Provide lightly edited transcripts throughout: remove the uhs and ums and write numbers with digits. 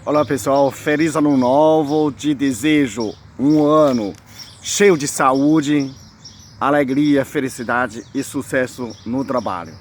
Olá pessoal, feliz ano novo, te desejo um ano cheio de saúde, alegria, felicidade e sucesso no trabalho.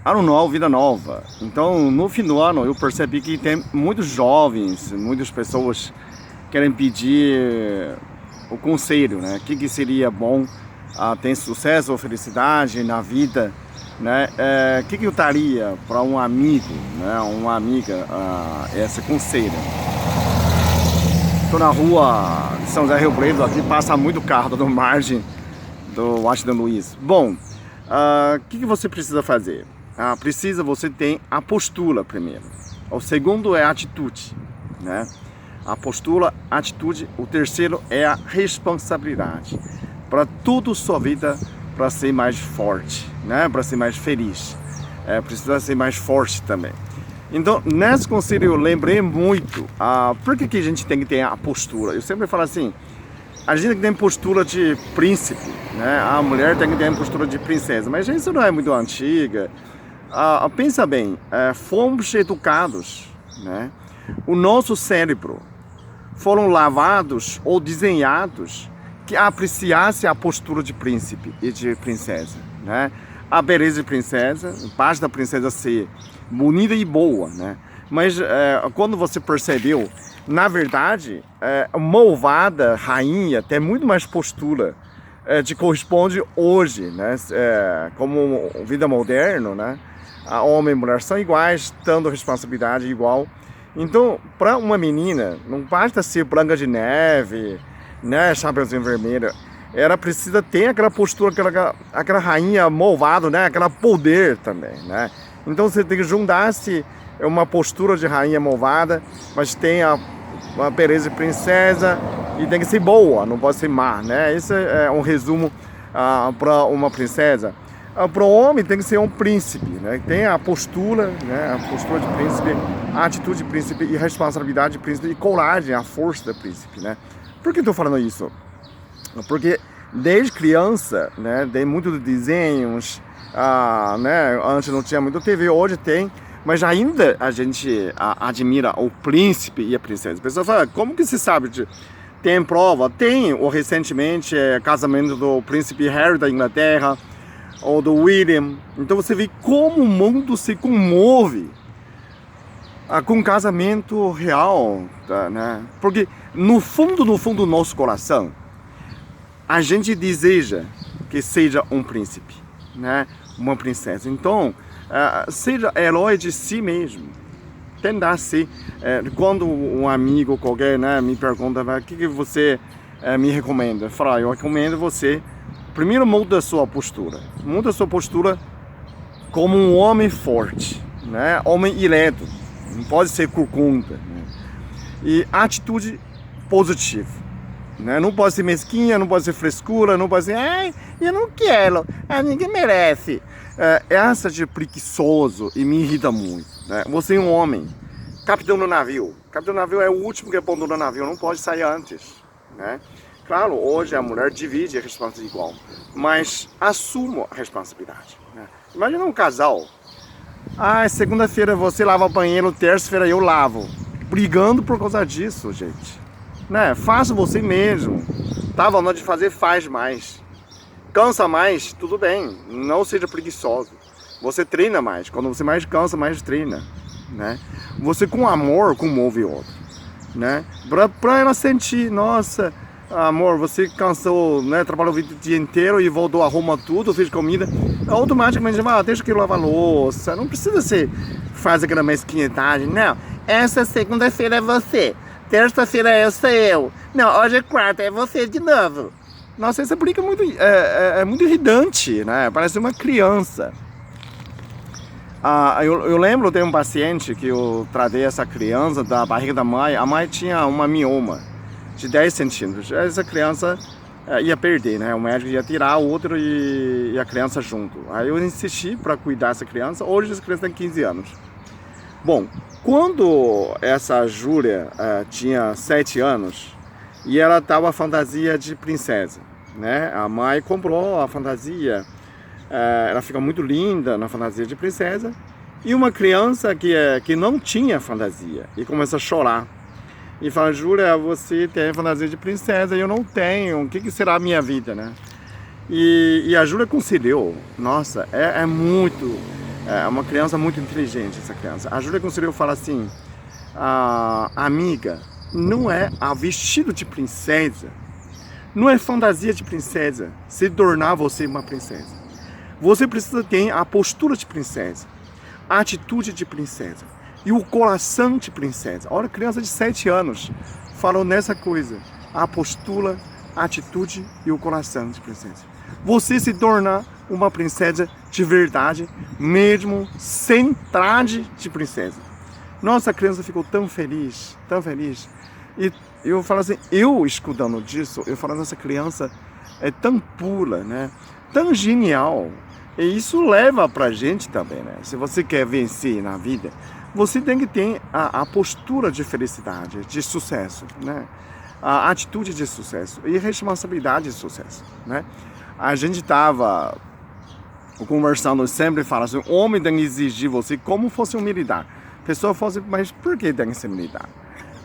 Ano novo, vida nova. Então no fim do ano eu percebi que tem muitos jovens, muitas pessoas querem pedir o conselho, né? O que seria bom ter sucesso ou felicidade na vida, né? Que eu daria para um amigo, né? Uma amiga, esse conselho? Estou na rua de São José Rio Preto, aqui passa muito carro no margem do Washington Luiz. Bom, o que você precisa fazer? Você tem a postura primeiro. O segundo é a atitude, né? A postura, a atitude. O terceiro é a responsabilidade. Para tudo sua vida, para ser mais forte, né? Para ser mais feliz. Precisa ser mais forte também. Então, nesse conselho eu lembrei muito por que a gente tem que ter a postura. Eu sempre falo assim, a gente tem que ter postura de príncipe, né? A mulher tem que ter postura de princesa, mas isso não é muito antiga. Pensa bem, fomos educados, né? O nosso cérebro foram lavados ou desenhados que apreciasse a postura de príncipe e de princesa, né? A beleza de princesa, parte da princesa ser bonita e boa, né? Mas quando você percebeu, na verdade, malvada rainha tem muito mais postura de corresponde hoje, né? Como vida moderna, né? A homem e mulher são iguais, tendo responsabilidade igual. Então, para uma menina, não basta ser Branca de Neve, né, Chapeuzinho Vermelho, ela precisa ter aquela postura, aquela rainha malvada, né, aquela poder também, né? Então você tem que juntar-se uma postura de rainha malvada, mas tem uma beleza de princesa e tem que ser boa, não pode ser má, né? Esse é um resumo para uma princesa. Para o homem tem que ser um príncipe, né? Tem a postura, né? A postura de príncipe, a atitude de príncipe e responsabilidade de príncipe e coragem, a força do príncipe, né? Por que estou falando isso? Porque desde criança, né? Tem muitos desenhos, né? Antes não tinha muito TV, hoje tem, mas ainda a gente admira o príncipe e a princesa. A pessoa fala, como que se sabe? Tem prova? Tem, recentemente, casamento do príncipe Harry da Inglaterra, ou do William. Então você vê como o mundo se comove com um casamento real, né? Porque no fundo do nosso coração, a gente deseja que seja um príncipe, né? Uma princesa. Então, seja herói de si mesmo. Tentar ser. Quando um amigo qualquer, né, me pergunta, o que você me recomenda? Eu falo, eu recomendo você. Primeiro, muda a sua postura. Muda a sua postura como um homem forte, né? Homem ereto. Não pode ser corcunda, né? E atitude positiva, né? Não pode ser mesquinha, não pode ser frescura, não pode ser, eu não quero, ninguém merece. Essa de preguiçoso e me irrita muito, né? Você é um homem, capitão do navio. Capitão do navio é o último que abandona o navio, não pode sair antes, né? Claro, hoje a mulher divide a responsabilidade igual, mas assuma a responsabilidade, né? Imagina um casal. Segunda-feira você lava o banheiro, terça-feira eu lavo. Brigando por causa disso, gente. Né? Faça você mesmo. Tá vontade de fazer, faz mais. Cansa mais, tudo bem. Não seja preguiçoso. Você treina mais. Quando você mais cansa, mais treina, né? Você com amor comove o outro, né? Pra ela sentir, nossa, amor, você cansou, né? Trabalhou o dia inteiro e voltou, arruma tudo, fez comida. Automaticamente, deixa que eu lavar louça. Não precisa ser, faz aquela mesquinhetagem. Não, essa segunda-feira é você. Terça-feira sou eu. Não, hoje é quarta, é você de novo. Nossa, essa briga muito, é muito irritante, né? Parece uma criança. Eu lembro de um paciente que eu tratei essa criança da barriga da mãe. A mãe tinha uma mioma de 10 centímetros. Essa criança ia perder, né? O médico ia tirar o outro e a criança junto. Aí eu insisti para cuidar dessa criança. Hoje essa criança tem 15 anos. Bom, quando essa Júlia tinha 7 anos e ela estava fantasia de princesa, né? A mãe comprou a fantasia, ela fica muito linda na fantasia de princesa E uma criança que não tinha fantasia e começa a chorar. E fala, Júlia, você tem fantasia de princesa e eu não tenho, o que será a minha vida, né? E a Júlia concedeu, nossa, é uma criança muito inteligente essa criança. A Júlia concedeu fala assim, amiga, não é a vestido de princesa, não é fantasia de princesa se tornar você uma princesa. Você precisa ter a postura de princesa, a atitude de princesa e o coração de princesa. Olha, criança de 7 anos falou nessa coisa, a postura, a atitude e o coração de princesa. Você se torna uma princesa de verdade, mesmo sem traje de princesa. Nossa, a criança ficou tão feliz, tão feliz. E eu falo assim, eu escutando disso, eu falo, essa criança é tão pura, né? Tão genial. E isso leva pra gente também, né? Se você quer vencer na vida, você tem que ter a postura de felicidade, de sucesso, né? A atitude de sucesso e responsabilidade de sucesso, né? A gente estava conversando, sempre fala assim, o homem tem que exigir você como fosse um militar. A pessoa fala assim, mas por que tem que ser militar?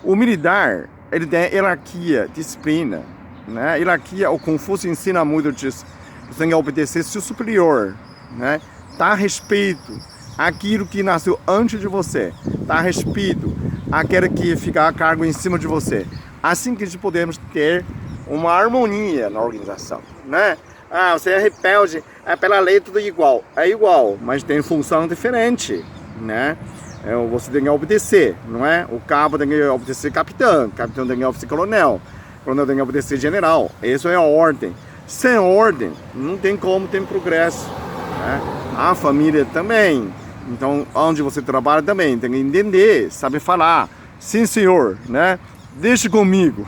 O militar, ele tem hierarquia, disciplina, né? Hierarquia, o Confúcio ensina muito disso. Você tem que obedecer seu superior, né? Dar respeito àquilo que nasceu antes de você. Dar respeito àquele que fica a cargo em cima de você. Assim que podemos ter uma harmonia na organização, né? Você é rebelde, pela lei tudo igual. É igual, mas tem função diferente, né? Você tem que obedecer, não é? O cabo tem que obedecer capitão, capitão tem que obedecer coronel, coronel tem que obedecer general. Isso é a ordem. Sem ordem, não tem como ter progresso, né? A família também. Então, onde você trabalha também, tem que entender, saber falar. Sim, senhor, né? Deixe comigo.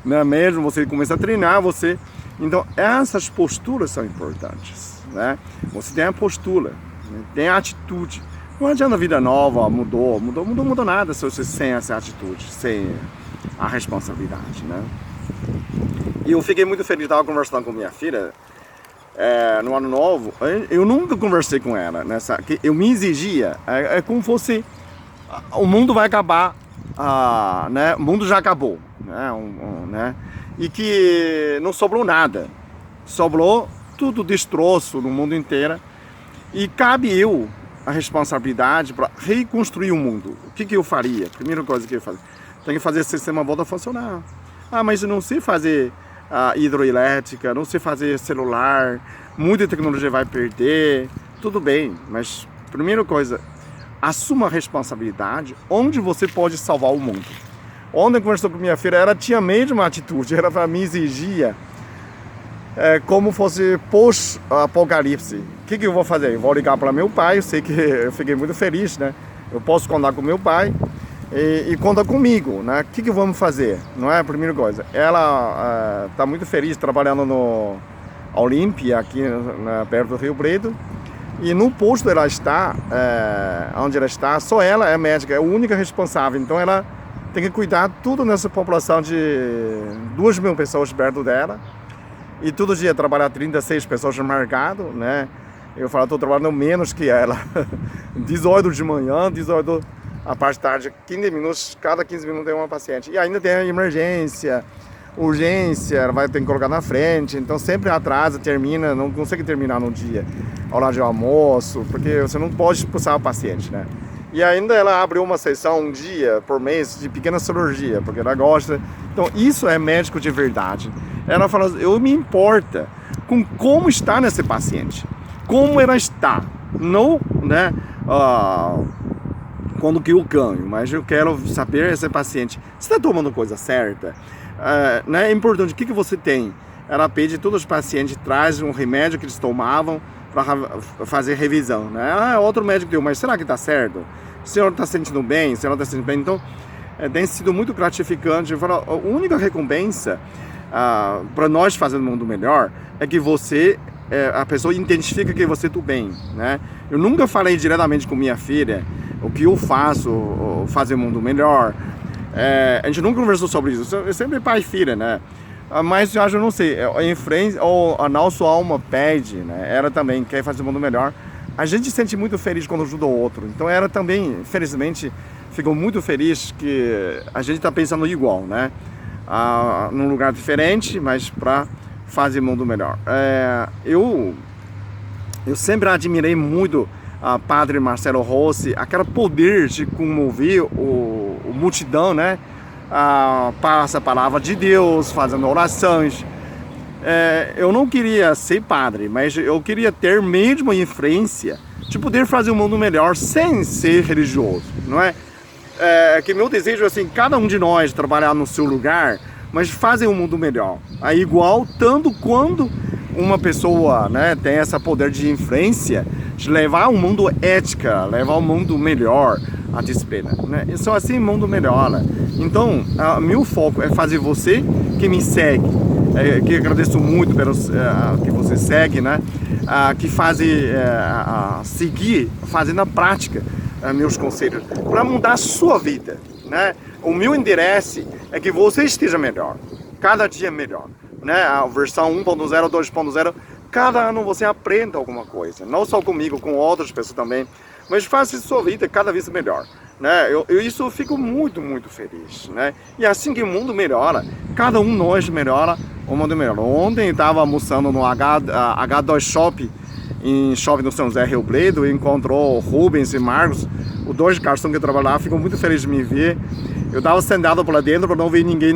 Não é mesmo? Você começa a treinar, você... Então, essas posturas são importantes, né? Você tem a postura, né? Tem a atitude. Não adianta a vida nova, mudou nada se você sem essa atitude, sem a responsabilidade, né? E eu fiquei muito feliz, estava conversando com minha filha no ano novo. Eu nunca conversei com ela, que eu me exigia, como fosse o mundo vai acabar, né? O mundo já acabou, né? Né? E que não sobrou nada, sobrou tudo destroço no mundo inteiro e cabe eu a responsabilidade para reconstruir o mundo. O que eu faria? Primeira coisa que eu faria, tem que fazer o sistema voltar a funcionar. Mas eu não sei fazer hidroelétrica, não sei fazer celular, muita tecnologia vai perder, tudo bem, mas primeira coisa, assuma a responsabilidade onde você pode salvar o mundo. Ontem eu conversou com minha filha, ela tinha a mesma atitude, ela para mim exigia como fosse pós-apocalipse. O que eu vou fazer? Eu vou ligar para meu pai, eu sei que eu fiquei muito feliz, né? Eu posso contar com meu pai e conta comigo, né? O que vamos fazer? Não é a primeira coisa. Ela está muito feliz trabalhando no Olímpia, aqui perto do Rio Preto. E no posto ela está, onde ela está, só ela é médica, é a única responsável. Então ela tem que cuidar tudo nessa população de 2.000 pessoas perto dela. E todo dia trabalhar 36 pessoas no mercado, né? Eu falo, estou trabalhando menos que ela. 18 de manhã, 18 a parte da tarde, 15 minutos, cada 15 minutos tem uma paciente. E ainda tem a emergência, urgência, ela vai ter que colocar na frente. Então sempre atrasa, termina, não consegue terminar no dia, ao lado de almoço, porque você não pode expulsar o paciente, né? E ainda ela abre uma sessão um dia por mês de pequena cirurgia, porque ela gosta. Então isso é médico de verdade. Ela fala, eu me importo com como está nesse paciente, como ela está, não, né, quando que eu ganho, mas eu quero saber esse paciente, você está tomando coisa certa, né? É importante, o que você tem? Ela pede todos os pacientes, traz um remédio que eles tomavam para fazer revisão, né? Outro médico deu, mas será que está certo? O senhor está sentindo bem? O senhor está sentindo bem? Então, tem sido muito gratificante. Eu falo, a única recompensa para nós fazer um mundo melhor é que você, a pessoa identifica que você está bem, né? Eu nunca falei diretamente com minha filha o que eu faço, fazer um mundo melhor. A gente nunca conversou sobre isso. Eu sempre pai e filha, né? Mas eu não sei, em frente, ou a nossa alma pede, né? Ela também quer fazer o mundo melhor. a gente se sente muito feliz quando ajuda o outro. Então ela também, felizmente, ficou muito feliz que a gente está pensando igual, né? Num lugar diferente, mas para fazer o mundo melhor. Eu sempre admirei muito Padre Marcelo Rossi, aquele poder de comover o multidão, né? Passa a palavra de Deus, fazendo orações. Eu não queria ser padre, mas eu queria ter mesmo a influência de poder fazer o mundo melhor sem ser religioso, não é? Que meu desejo é assim, cada um de nós trabalhar no seu lugar, mas fazer o mundo melhor. Igual tanto quando uma pessoa, né, tem esse poder de influência, de levar o mundo ética, levar o mundo melhor, a disciplina, né? E só assim o mundo melhora. Então, meu foco é fazer você que me segue, que agradeço muito pelos que você segue, né? Que seguir, fazer na prática meus conselhos para mudar a sua vida, né? O meu interesse é que você esteja melhor, cada dia melhor, né? A versão 1.0, 2.0, cada ano você aprenda alguma coisa, não só comigo, com outras pessoas também, mas faça a sua vida cada vez melhor, né? Isso eu fico muito, muito feliz, né? E assim que o mundo melhora, cada um de nós melhora, o mundo melhora. Ontem eu estava almoçando no H2 Shop, em shopping do São José Rio Preto, encontrou Rubens e Marcos, os dois garçons que trabalhavam, ficam muito felizes de me ver. Eu estava sentado por lá dentro para não ver ninguém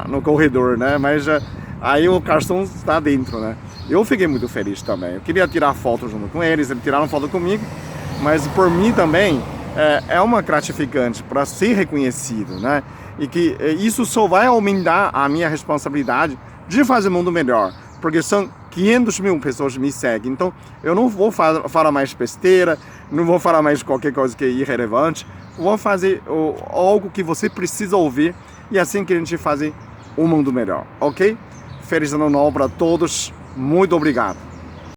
no corredor, né? Mas aí o garçom está dentro, né? Eu fiquei muito feliz também. Eu queria tirar foto junto com eles tiraram foto comigo, mas por mim também é uma gratificante para ser reconhecido, né? E que isso só vai aumentar a minha responsabilidade de fazer o mundo melhor, porque são 500 mil pessoas que me seguem, então eu não vou falar mais besteira, não vou falar mais qualquer coisa que é irrelevante, vou fazer algo que você precisa ouvir, e assim que a gente faz o mundo melhor, ok? Feliz ano novo para todos, muito obrigado!